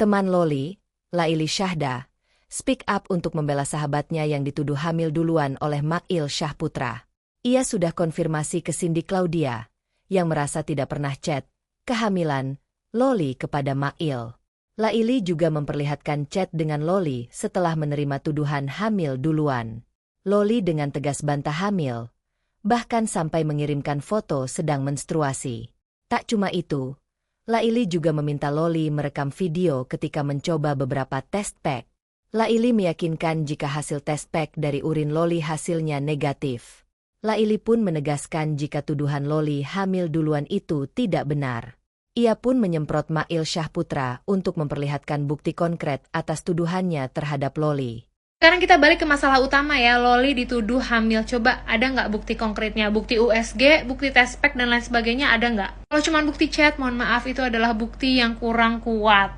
Teman Loli, Laili Syahda, speak up untuk membela sahabatnya yang dituduh hamil duluan oleh Mail Syahputra. Ia sudah konfirmasi ke Cindy Claudia, yang merasa tidak pernah chat kehamilan Loli kepada Mail. Laili juga memperlihatkan chat dengan Loli setelah menerima tuduhan hamil duluan. Loli dengan tegas bantah hamil, bahkan sampai mengirimkan foto sedang menstruasi. Tak cuma itu, Laili juga meminta Loli merekam video ketika mencoba beberapa test pack. Laili meyakinkan jika hasil test pack dari urin Loli hasilnya negatif. Laili pun menegaskan jika tuduhan Loli hamil duluan itu tidak benar. Ia pun menyemprot Mail Syahputra untuk memperlihatkan bukti konkret atas tuduhannya terhadap Loli. Sekarang kita balik ke masalah utama ya, Loli dituduh hamil. Coba ada nggak bukti konkretnya? Bukti USG, bukti test pack, dan lain sebagainya ada nggak? Kalau cuma bukti chat, mohon maaf itu adalah bukti yang kurang kuat.